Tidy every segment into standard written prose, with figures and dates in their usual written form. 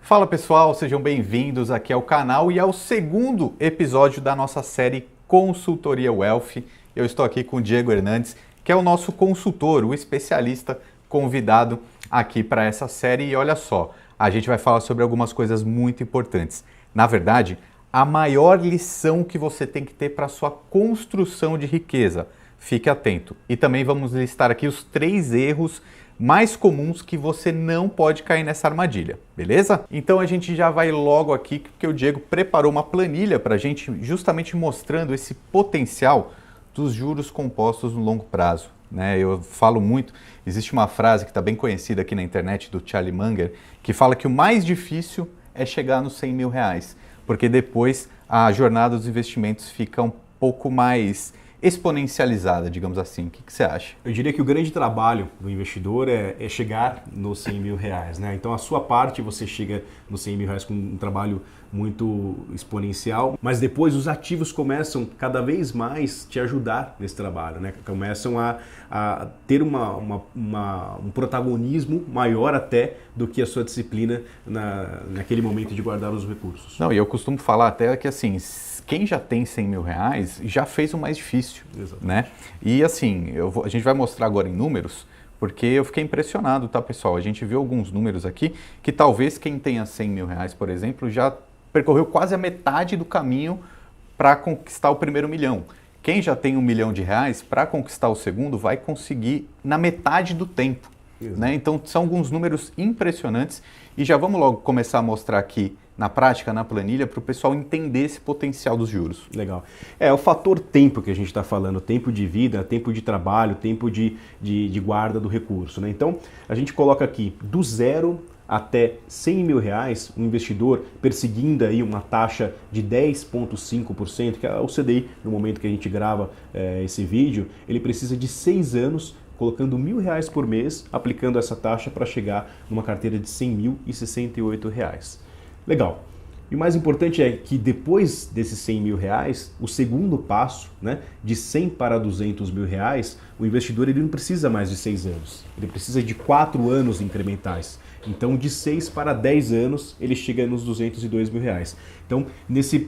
Fala pessoal, sejam bem-vindos aqui ao canal e ao segundo episódio da nossa série Consultoria Wealth. Eu estou aqui com o Diego Hernandes, que é o nosso consultor, o especialista convidado aqui para essa série. E olha só, a gente vai falar sobre algumas coisas muito importantes. Na verdade, a maior lição que você tem que ter para a sua construção de riqueza. Fique atento. E também vamos listar aqui os 3 erros mais comuns que você não pode cair nessa armadilha, beleza? Então a gente já vai logo aqui, porque o Diego preparou uma planilha para a gente justamente mostrando esse potencial dos juros compostos no longo prazo, né? Eu falo muito, existe uma frase que está bem conhecida aqui na internet do Charlie Munger, que fala que o mais difícil é chegar nos 100 mil reais, porque depois a jornada dos investimentos fica um pouco mais exponencializada, digamos assim. O que você acha? Eu diria que o grande trabalho do investidor é chegar nos 100 mil reais, né? Então a sua parte você chega nos 100 mil reais com um trabalho muito exponencial, mas depois os ativos começam cada vez mais te ajudar nesse trabalho, né? Começam a ter um protagonismo maior até do que a sua disciplina naquele momento de guardar os recursos. Não, e eu costumo falar até que assim, quem já tem 100 mil reais já fez o mais difícil, né? E assim, a gente vai mostrar agora em números, porque eu fiquei impressionado, tá, pessoal? A gente viu alguns números aqui que talvez quem tenha 100 mil reais, por exemplo, já percorreu quase a metade do caminho para conquistar o primeiro milhão. Quem já tem R$1 milhão, para conquistar o segundo, vai conseguir na metade do tempo, né? Então são alguns números impressionantes e já vamos logo começar a mostrar aqui na prática, na planilha, para o pessoal entender esse potencial dos juros. Legal. É o fator tempo que a gente está falando, tempo de vida, tempo de trabalho, tempo de guarda do recurso, né? Então, a gente coloca aqui do 0 até 100 mil reais, um investidor perseguindo aí uma taxa de 10,5%, que é o CDI no momento que a gente grava esse vídeo, ele precisa de 6 anos colocando R$1.000 por mês, aplicando essa taxa para chegar numa carteira de R$100.068. Legal. E o mais importante é que depois desses 100 mil reais, o segundo passo, né, de 100 para 200 mil reais, o investidor ele não precisa mais de 6 anos, ele precisa de 4 anos incrementais. Então, de 6 para 10 anos, ele chega nos 202 mil reais. Então,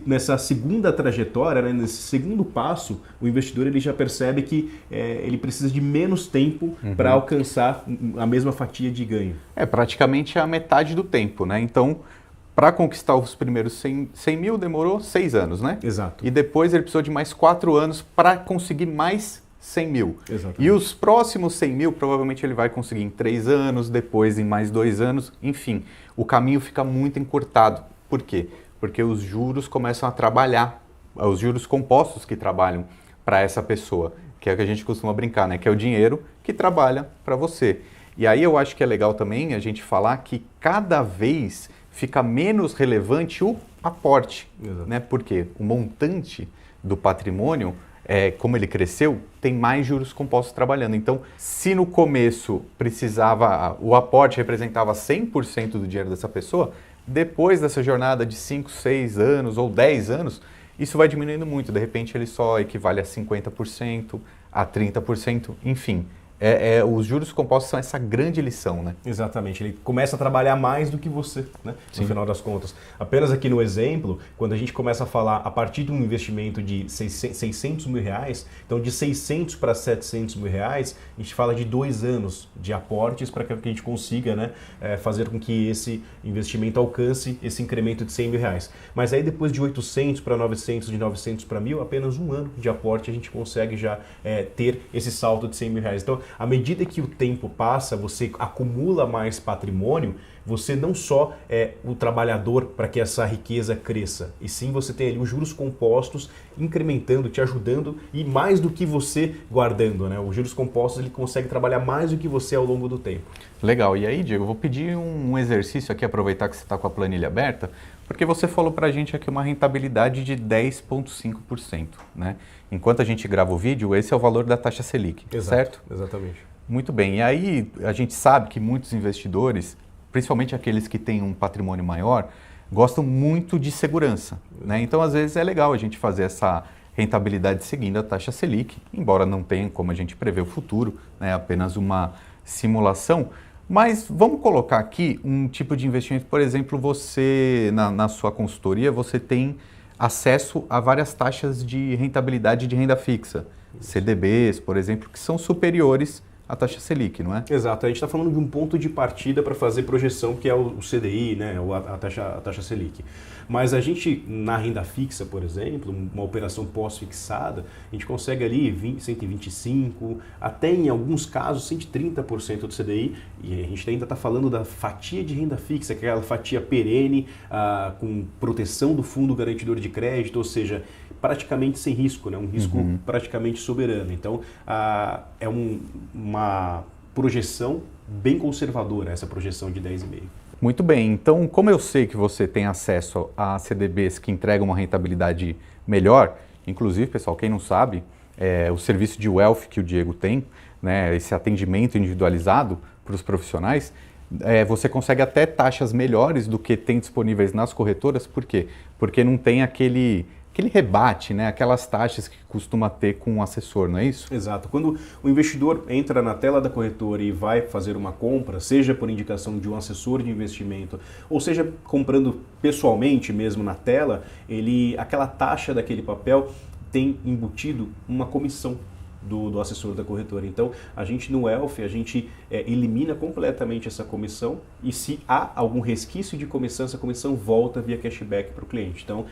nessa segunda trajetória, né, nesse segundo passo, o investidor ele já percebe que ele precisa de menos tempo para alcançar a mesma fatia de ganho. É praticamente a metade do tempo, né? Então, para conquistar os primeiros 100 mil demorou 6 anos, né? Exato. E depois ele precisou de mais 4 anos para conseguir mais 100 mil. Exatamente. E os próximos 100 mil provavelmente ele vai conseguir em 3 anos, depois em mais 2 anos, enfim. O caminho fica muito encurtado. Por quê? Porque os juros começam a trabalhar, os juros compostos que trabalham para essa pessoa, que é o que a gente costuma brincar, né? Que é o dinheiro que trabalha para você. E aí eu acho que é legal também a gente falar que cada vez fica menos relevante o aporte, né? Porque o montante do patrimônio, como ele cresceu, tem mais juros compostos trabalhando. Então, se no começo o aporte representava 100% do dinheiro dessa pessoa, depois dessa jornada de 5, 6 anos ou 10 anos, isso vai diminuindo muito. De repente, ele só equivale a 50%, a 30%, enfim. Os juros compostos são essa grande lição, né? Exatamente, ele começa a trabalhar mais do que você, né? No final das contas. Apenas aqui no exemplo, quando a gente começa a falar a partir de um investimento de 600 mil reais, então de 600 para 700 mil reais, a gente fala de 2 anos de aportes para que a gente consiga, né, fazer com que esse investimento alcance esse incremento de 100 mil reais. Mas aí depois de 800 para 900, de 900 para 1.000, apenas 1 ano de aporte a gente consegue já ter esse salto de 100 mil reais. Então, à medida que o tempo passa, você acumula mais patrimônio, você não só é o trabalhador para que essa riqueza cresça, e sim você tem ali os juros compostos incrementando, te ajudando e mais do que você guardando, né? Os juros compostos ele consegue trabalhar mais do que você ao longo do tempo. Legal. E aí, Diego, eu vou pedir um exercício aqui, aproveitar que você está com a planilha aberta, porque você falou para a gente aqui uma rentabilidade de 10,5%, né? Enquanto a gente grava o vídeo, esse é o valor da taxa Selic, certo? Exatamente. Muito bem. E aí a gente sabe que muitos investidores, principalmente aqueles que têm um patrimônio maior, gostam muito de segurança, né? Então, às vezes, é legal a gente fazer essa rentabilidade seguindo a taxa Selic, embora não tenha como a gente prever o futuro, né? Apenas uma simulação, Mas vamos colocar aqui um tipo de investimento, por exemplo, você, na sua consultoria, você tem acesso a várias taxas de rentabilidade de renda fixa, CDBs, por exemplo, que são superiores à taxa Selic, não é? Exato, a gente está falando de um ponto de partida para fazer projeção, que é o CDI, né, a taxa Selic. Mas a gente, na renda fixa, por exemplo, uma operação pós-fixada, a gente consegue ali 125%, até em alguns casos 130% do CDI, e a gente ainda está falando da fatia de renda fixa, que é aquela fatia perene, com proteção do fundo garantidor de crédito, ou seja, praticamente sem risco, né? Um risco praticamente soberano. Então, é uma projeção bem conservadora, essa projeção de 10,5%. Muito bem, então como eu sei que você tem acesso a CDBs que entregam uma rentabilidade melhor, inclusive, pessoal, quem não sabe, o serviço de wealth que o Diego tem, né, esse atendimento individualizado para os profissionais, você consegue até taxas melhores do que tem disponíveis nas corretoras. Por quê? Porque não tem aquele rebate, né? Aquelas taxas que costuma ter com o assessor, não é isso? Exato. Quando o investidor entra na tela da corretora e vai fazer uma compra, seja por indicação de um assessor de investimento, ou seja comprando pessoalmente mesmo na tela, aquela taxa daquele papel tem embutido uma comissão do assessor da corretora. Então, a gente no Wealth, a gente elimina completamente essa comissão, e se há algum resquício de comissão, essa comissão volta via cashback para o cliente. Então,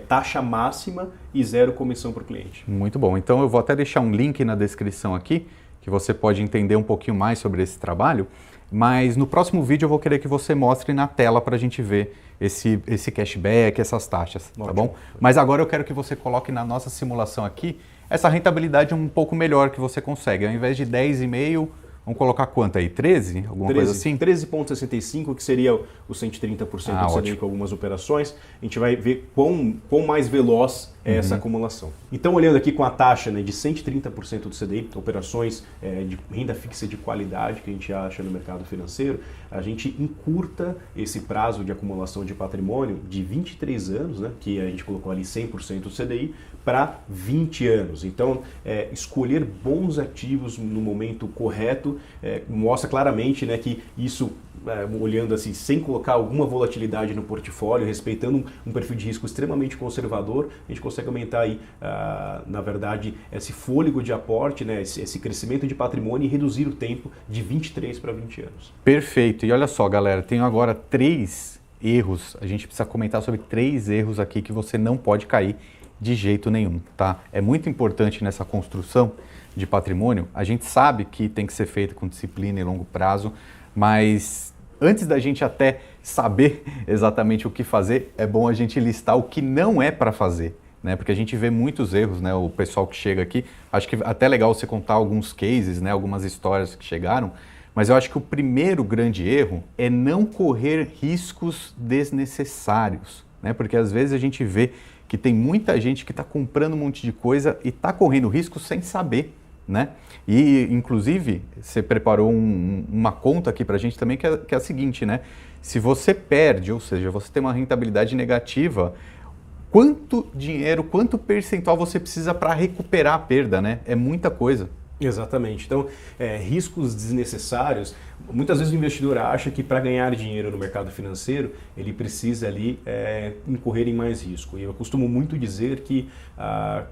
taxa máxima e 0 comissão para o cliente. Muito bom. Então, eu vou até deixar um link na descrição aqui, que você pode entender um pouquinho mais sobre esse trabalho, mas no próximo vídeo eu vou querer que você mostre na tela para a gente ver esse cashback, essas taxas, tá bom? Mas agora eu quero que você coloque na nossa simulação aqui essa rentabilidade um pouco melhor que você consegue. Ao invés de 10,5%, vamos colocar quanto aí? 13? Alguma coisa assim? 13,65, que seria o 130% do CDI com algumas operações. A gente vai ver quão mais veloz é essa acumulação. Então, olhando aqui com a taxa, né, de 130% do CDI, operações de renda fixa de qualidade que a gente acha no mercado financeiro, a gente encurta esse prazo de acumulação de patrimônio de 23 anos, né, que a gente colocou ali 100% do CDI, para 20 anos. Então, escolher bons ativos no momento correto mostra claramente, né, que isso, olhando assim, sem colocar alguma volatilidade no portfólio, respeitando um perfil de risco extremamente conservador, a gente consegue aumentar aí, na verdade, esse fôlego de aporte, né, esse crescimento de patrimônio, e reduzir o tempo de 23 para 20 anos. Perfeito. E olha só, galera, tenho agora 3 erros. A gente precisa comentar sobre 3 erros aqui que você não pode cair de jeito nenhum, tá? É muito importante nessa construção de patrimônio. A gente sabe que tem que ser feito com disciplina e longo prazo, mas antes da gente até saber exatamente o que fazer, é bom a gente listar o que não é para fazer, né? Porque a gente vê muitos erros, né? O pessoal que chega aqui, acho que até legal você contar alguns cases, né? Algumas histórias que chegaram, mas eu acho que o primeiro grande erro é não correr riscos desnecessários, né? Porque às vezes a gente vê que tem muita gente que está comprando um monte de coisa e está correndo risco sem saber, né? E, inclusive, você preparou uma conta aqui para a gente também, que é a seguinte, né? Se você perde, ou seja, você tem uma rentabilidade negativa, quanto dinheiro, quanto percentual você precisa para recuperar a perda, né? É muita coisa. Exatamente. Então, riscos desnecessários, muitas vezes o investidor acha que para ganhar dinheiro no mercado financeiro, ele precisa ali incorrer em mais risco. E eu costumo muito dizer que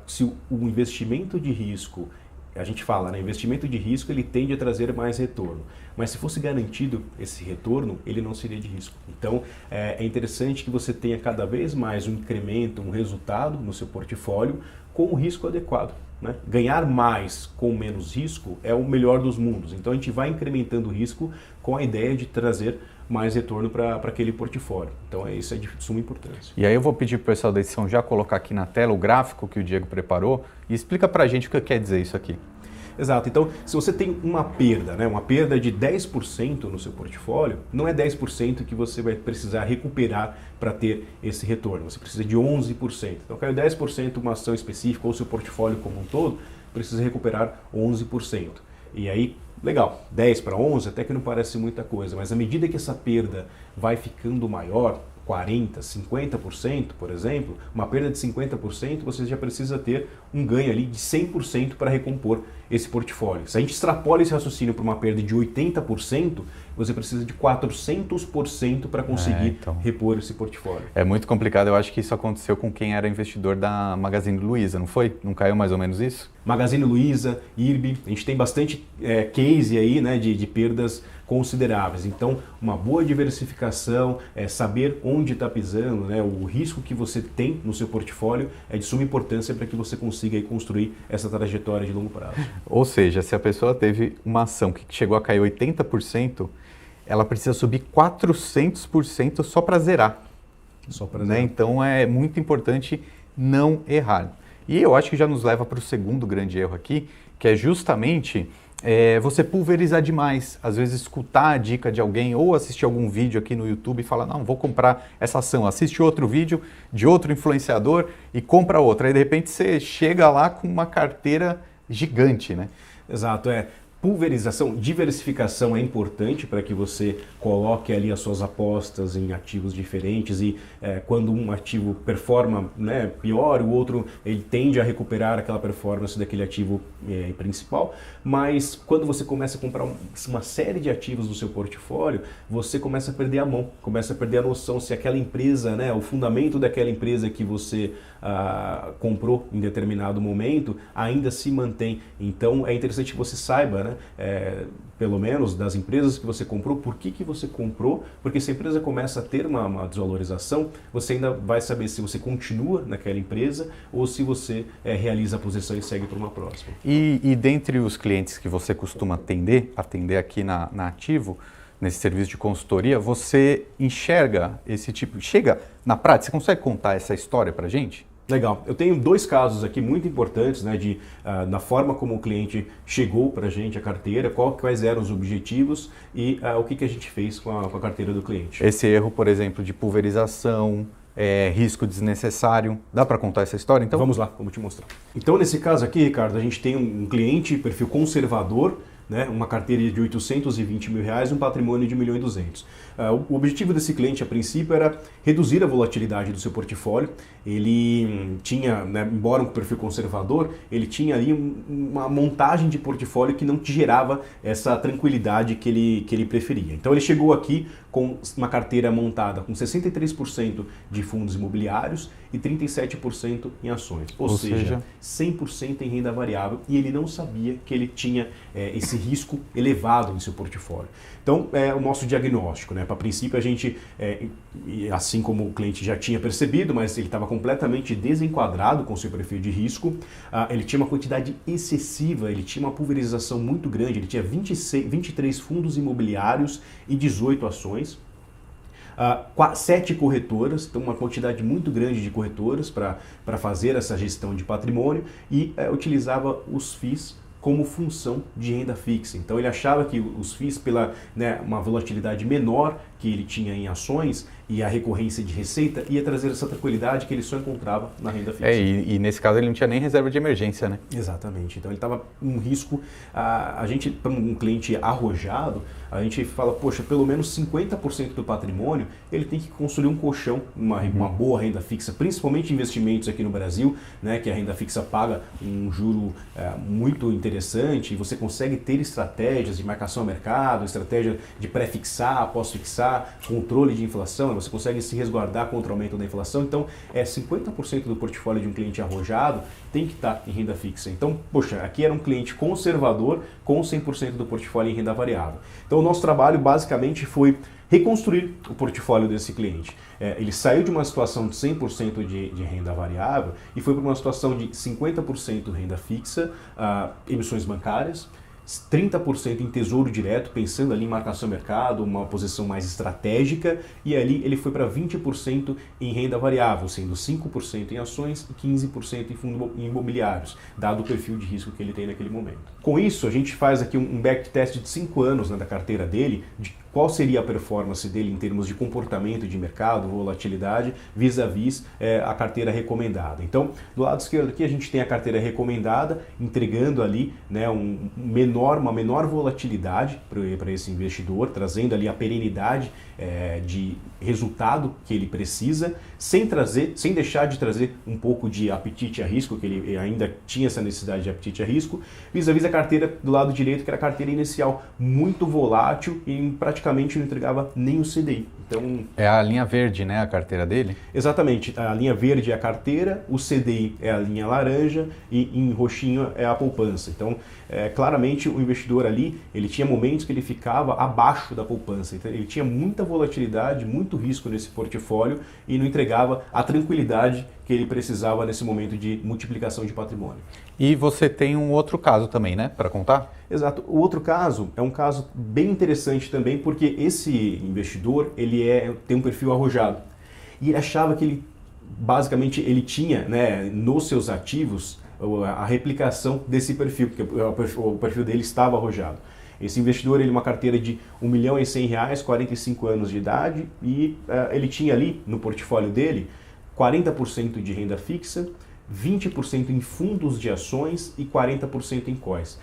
se o investimento de risco, a gente fala, né, investimento de risco, ele tende a trazer mais retorno. Mas se fosse garantido esse retorno, ele não seria de risco. Então, é interessante que você tenha cada vez mais um incremento, um resultado no seu portfólio com o risco adequado, né? Ganhar mais com menos risco é o melhor dos mundos. Então, a gente vai incrementando o risco com a ideia de trazer mais retorno para aquele portfólio. Então, isso é de suma importância. E aí eu vou pedir para o pessoal da edição já colocar aqui na tela o gráfico que o Diego preparou e explica para a gente o que quer dizer isso aqui. Exato. Então, se você tem uma perda, né, uma perda de 10% no seu portfólio, não é 10% que você vai precisar recuperar para ter esse retorno. Você precisa de 11%. Então, caiu 10% uma ação específica ou o seu portfólio como um todo, precisa recuperar 11%. E aí, legal, 10 para 11 até que não parece muita coisa, mas à medida que essa perda vai ficando maior, 40%, 50%, por exemplo, uma perda de 50%, você já precisa ter um ganho ali de 100% para recompor esse portfólio. Se a gente extrapola esse raciocínio para uma perda de 80%, você precisa de 400% para conseguir repor esse portfólio. É muito complicado, eu acho que isso aconteceu com quem era investidor da Magazine Luiza, não foi? Não caiu mais ou menos isso? Magazine Luiza, IRB, a gente tem bastante case aí, né, de perdas consideráveis. Então, uma boa diversificação, saber onde está pisando, né, o risco que você tem no seu portfólio é de suma importância para que você consiga aí construir essa trajetória de longo prazo. Ou seja, se a pessoa teve uma ação que chegou a cair 80%, ela precisa subir 400% só para zerar. Só para zerar. Né? Então, é muito importante não errar. E eu acho que já nos leva para o segundo grande erro aqui, que é justamente você pulverizar demais. Às vezes escutar a dica de alguém ou assistir algum vídeo aqui no YouTube e falar, não, vou comprar essa ação. Assiste outro vídeo de outro influenciador e compra outra. Aí de repente você chega lá com uma carteira gigante, né? Exato, pulverização, diversificação é importante para que você coloque ali as suas apostas em ativos diferentes e quando um ativo performa, né, pior, o outro ele tende a recuperar aquela performance daquele ativo principal, mas quando você começa a comprar uma série de ativos no seu portfólio, você começa a perder a mão, começa a perder a noção se aquela empresa, né, o fundamento daquela empresa que você comprou em determinado momento ainda se mantém. Então é interessante que você saiba, né, pelo menos das empresas que você comprou, por que você comprou, porque se a empresa começa a ter uma desvalorização, você ainda vai saber se você continua naquela empresa ou se você realiza a posição e segue para uma próxima. E dentre os clientes que você costuma atender aqui na Ativo, nesse serviço de consultoria, você enxerga esse tipo, chega na prática, você consegue contar essa história para a gente? Legal. Eu tenho dois casos aqui muito importantes, né, na forma como o cliente chegou para a gente a carteira, quais eram os objetivos e o que a gente fez com a carteira do cliente. Esse erro, por exemplo, de pulverização, risco desnecessário. Dá para contar essa história, então? Vamos lá, vamos te mostrar. Então, nesse caso aqui, Ricardo, a gente tem um cliente, perfil conservador, né, uma carteira de 820 mil reais, um patrimônio de 1.200.000. O objetivo desse cliente, a princípio, era reduzir a volatilidade do seu portfólio. Ele tinha, né, embora um perfil conservador, ele tinha ali uma montagem de portfólio que não te gerava essa tranquilidade que ele preferia. Então ele chegou aqui com uma carteira montada com 63% de fundos imobiliários e 37% em ações, ou seja, 100% em renda variável, e ele não sabia que ele tinha esse risco elevado em seu portfólio. Então, o nosso diagnóstico, né? Para princípio a gente, assim como o cliente já tinha percebido, mas ele estava completamente desenquadrado com seu perfil de risco, ele tinha uma quantidade excessiva, ele tinha uma pulverização muito grande, ele tinha 23 fundos imobiliários e 18 ações. 7 corretoras, então uma quantidade muito grande de corretoras para fazer essa gestão de patrimônio e utilizava os FIIs como função de renda fixa. Então ele achava que os FIIs, pela uma volatilidade menor que ele tinha em ações e a recorrência de receita, ia trazer essa tranquilidade que ele só encontrava na renda fixa. E nesse caso ele não tinha nem reserva de emergência, né? Exatamente. Então ele estava um risco, a gente, para um cliente arrojado, a gente fala, poxa, pelo menos 50% do patrimônio ele tem que construir um colchão, uma boa renda fixa, principalmente investimentos aqui no Brasil, né, que a renda fixa paga um juro muito interessante, e você consegue ter estratégias de marcação a mercado, estratégia de pré-fixar, pós-fixar, controle de inflação, você consegue se resguardar contra o aumento da inflação. Então, 50% do portfólio de um cliente arrojado tem que estar em renda fixa. Então, poxa, aqui era um cliente conservador com 100% do portfólio em renda variável. Então, o nosso trabalho basicamente foi reconstruir o portfólio desse cliente. Ele saiu de uma situação de 100% de renda variável e foi para uma situação de 50% renda fixa, emissões bancárias, 30% em tesouro direto, pensando ali em marcação mercado, uma posição mais estratégica, e ali ele foi para 20% em renda variável, sendo 5% em ações e 15% em fundos imobiliários, dado o perfil de risco que ele tem naquele momento. Com isso, a gente faz aqui um backtest de 5 anos, né, da carteira dele, de qual seria a performance dele em termos de comportamento de mercado, volatilidade, vis-à-vis a carteira recomendada. Então, do lado esquerdo aqui a gente tem a carteira recomendada, entregando ali, né, uma menor volatilidade para esse investidor, trazendo ali a perenidade de resultado que ele precisa, sem deixar de trazer um pouco de apetite a risco, que ele ainda tinha essa necessidade de apetite a risco, vis-à-vis a carteira do lado direito, que era a carteira inicial, muito volátil e praticamente não entregava nem o CDI. Então, é a linha verde, né, a carteira dele? Exatamente, a linha verde é a carteira, o CDI é a linha laranja e em roxinho é a poupança. Então, claramente o investidor ali, ele tinha momentos que ele ficava abaixo da poupança, então, ele tinha muita volatilidade, muito risco nesse portfólio e não entregava a tranquilidade que ele precisava nesse momento de multiplicação de patrimônio. E você tem um outro caso também, né, para contar? Exato. O outro caso é um caso bem interessante também, porque esse investidor, ele tem um perfil arrojado. E ele achava que basicamente, ele tinha, né, nos seus ativos a replicação desse perfil, porque o perfil dele estava arrojado. Esse investidor, ele uma carteira de R$1.100.000, 45 anos de idade, e ele tinha ali no portfólio dele 40% de renda fixa, 20% em fundos de ações e 40% em COIs.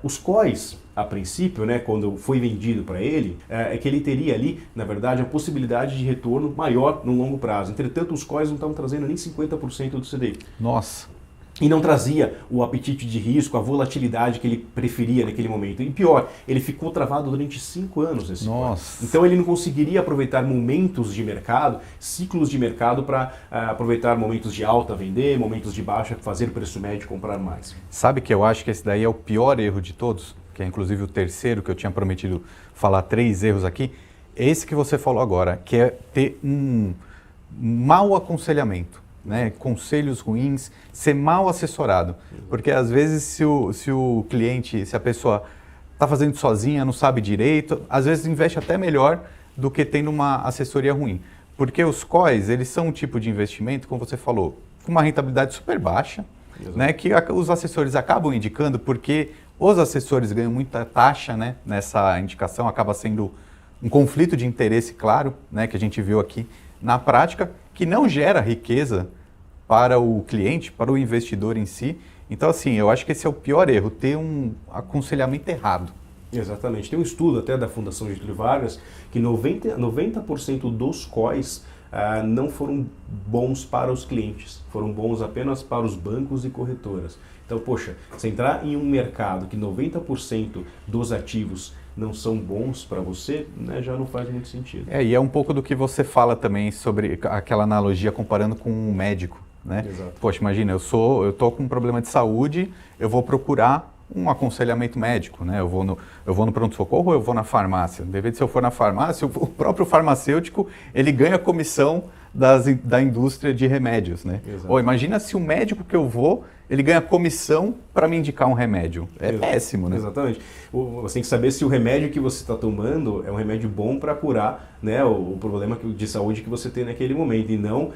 Os COIs, a princípio, né, quando foi vendido para ele, é que ele teria ali, na verdade, a possibilidade de retorno maior no longo prazo. Entretanto, os COIs não estavam trazendo nem 50% do CDI. Nossa! E não trazia o apetite de risco, a volatilidade que ele preferia naquele momento. E pior, ele ficou travado durante 5 anos nesse Nossa. Então ele não conseguiria aproveitar momentos de mercado, ciclos de mercado para aproveitar momentos de alta, vender, momentos de baixa, fazer preço médio, comprar mais. Sabe que eu acho que esse daí é o pior erro de todos? Que é inclusive o terceiro, que eu tinha prometido falar 3 erros aqui. Esse que você falou agora, que é ter um mau aconselhamento. Né, conselhos ruins, ser mal assessorado, porque às vezes se o cliente, se a pessoa está fazendo sozinha, não sabe direito, às vezes investe até melhor do que tendo uma assessoria ruim, porque os COIs, eles são um tipo de investimento, como você falou, com uma rentabilidade super baixa, né, que os assessores acabam indicando, porque os assessores ganham muita taxa, né, nessa indicação, acaba sendo um conflito de interesse claro, né, que a gente viu aqui na prática, que não gera riqueza para o cliente, para o investidor em si. Então, assim, eu acho que esse é o pior erro, ter um aconselhamento errado. Exatamente. Tem um estudo até da Fundação Getúlio Vargas que 90% dos COIs não foram bons para os clientes, foram bons apenas para os bancos e corretoras. Então, poxa, se entrar em um mercado que 90% dos ativos não são bons para você, né, já não faz muito sentido. E é um pouco do que você fala também sobre aquela analogia comparando com um médico, né? Exato. Poxa, imagina, eu tô com um problema de saúde, eu vou procurar um aconselhamento médico, né? Eu vou no pronto-socorro ou eu vou na farmácia? Depende, se eu for na farmácia, o próprio farmacêutico, ele ganha comissão da indústria de remédios, né? Ou imagina se o médico que eu vou, ele ganha comissão para me indicar um remédio. Péssimo, né? Exatamente. Você tem que saber se o remédio que você está tomando é um remédio bom para curar, né, o problema de saúde que você tem naquele momento, e não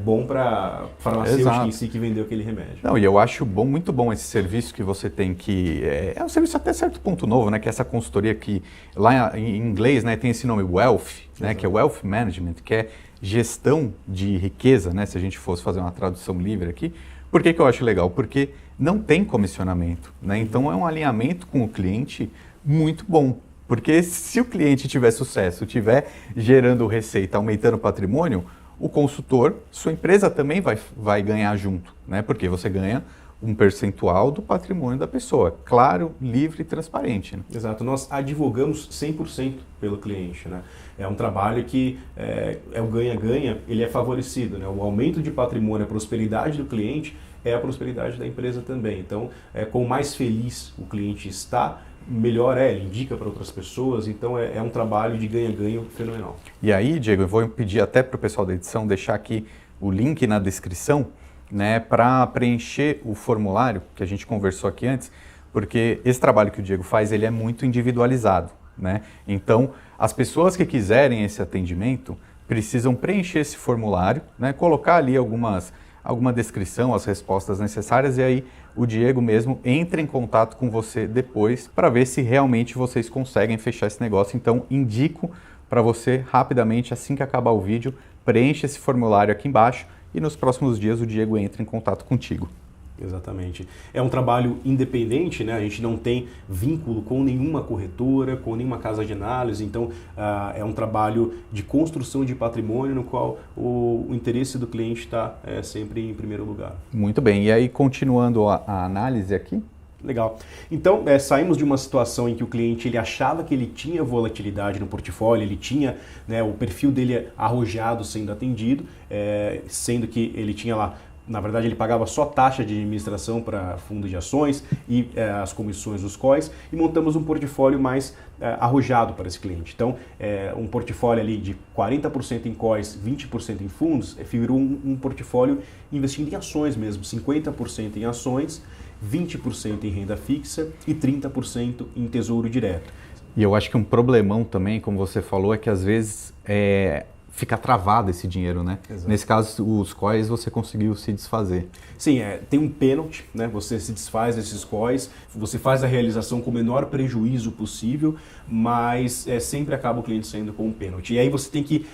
bom para farmacêutico em si que vendeu aquele remédio. Não, e eu acho muito bom esse serviço que você tem, que é um serviço até certo ponto novo, né, que é essa consultoria que lá em inglês, né, tem esse nome Wealth, né, que é Wealth Management, que é gestão de riqueza, né, se a gente fosse fazer uma tradução livre aqui. Por que eu acho legal? Porque não tem comissionamento, né? Então é um alinhamento com o cliente muito bom. Porque se o cliente tiver sucesso, tiver gerando receita, aumentando o patrimônio, o consultor, sua empresa também vai ganhar junto, né? Porque você ganha um percentual do patrimônio da pessoa, claro, livre e transparente. Né? Exato, nós advogamos 100% pelo cliente, né? É um trabalho que é o ganha-ganha, ele é favorecido, né? O aumento de patrimônio, a prosperidade do cliente é a prosperidade da empresa também. Então, quanto mais feliz o cliente está, melhor ele indica para outras pessoas, então é um trabalho de ganha-ganha fenomenal. E aí, Diego, eu vou pedir até para o pessoal da edição deixar aqui o link na descrição, né, para preencher o formulário que a gente conversou aqui antes, porque esse trabalho que o Diego faz, ele é muito individualizado, né? Então, as pessoas que quiserem esse atendimento precisam preencher esse formulário, né, colocar ali algumas alguma descrição, as respostas necessárias, e aí o Diego mesmo entra em contato com você depois para ver se realmente vocês conseguem fechar esse negócio. Então, indico para você rapidamente, assim que acabar o vídeo, preencha esse formulário aqui embaixo e nos próximos dias o Diego entra em contato contigo. Exatamente. É um trabalho independente, né? A gente não tem vínculo com nenhuma corretora, com nenhuma casa de análise, então é um trabalho de construção de patrimônio no qual o interesse do cliente está sempre em primeiro lugar. Muito bem, e aí continuando a análise aqui? Legal. Então, saímos de uma situação em que o cliente ele achava que ele tinha volatilidade no portfólio, ele tinha, né, o perfil dele arrojado sendo atendido, sendo que ele tinha lá, na verdade, ele pagava só taxa de administração para fundo de ações e as comissões dos COIs, e montamos um portfólio mais arrojado para esse cliente. Então, um portfólio ali de 40% em COIs, 20% em fundos, virou um portfólio investindo em ações mesmo, 50% em ações, 20% em renda fixa e 30% em tesouro direto. E eu acho que um problemão também, como você falou, é que às vezes fica travado esse dinheiro, né? Exato. Nesse caso, os COIs você conseguiu se desfazer. Sim, tem um pênalti, né? Você se desfaz desses COIs, você faz a realização com o menor prejuízo possível, mas sempre acaba o cliente saindo com um pênalti. E aí você tem que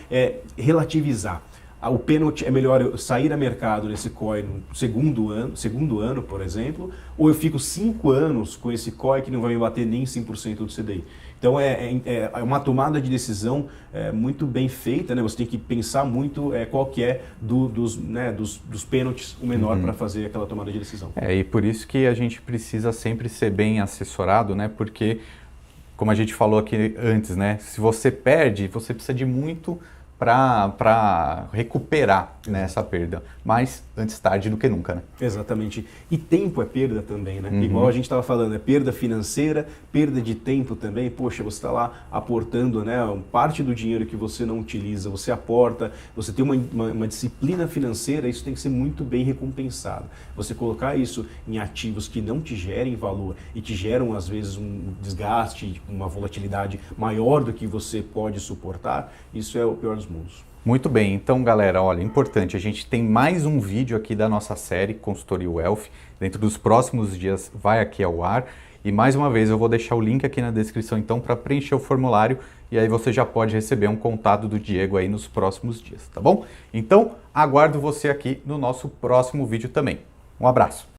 relativizar. O pênalti é melhor eu sair a mercado nesse COI no segundo ano, por exemplo, ou eu fico 5 anos com esse COI que não vai me bater nem 100% do CDI. Então é uma tomada de decisão muito bem feita, né? Você tem que pensar muito qual que é dos pênaltis o menor para fazer aquela tomada de decisão. E por isso que a gente precisa sempre ser bem assessorado, né? Porque, como a gente falou aqui antes, né? Se você perde, você precisa de muito para recuperar, né, essa perda. Mas antes tarde do que nunca, né? Exatamente. E tempo é perda também, né? Igual a gente estava falando, é perda financeira, perda de tempo também. Poxa, você está lá aportando, né, parte do dinheiro que você não utiliza, você aporta, você tem uma disciplina financeira, isso tem que ser muito bem recompensado. Você colocar isso em ativos que não te gerem valor e te geram, às vezes, um desgaste, uma volatilidade maior do que você pode suportar, isso é o pior dos mundos. Muito bem, então galera, olha, importante, a gente tem mais um vídeo aqui da nossa série Consultoria Wealth, dentro dos próximos dias vai aqui ao ar, e mais uma vez eu vou deixar o link aqui na descrição então para preencher o formulário, e aí você já pode receber um contato do Diego aí nos próximos dias, tá bom? Então, aguardo você aqui no nosso próximo vídeo também. Um abraço!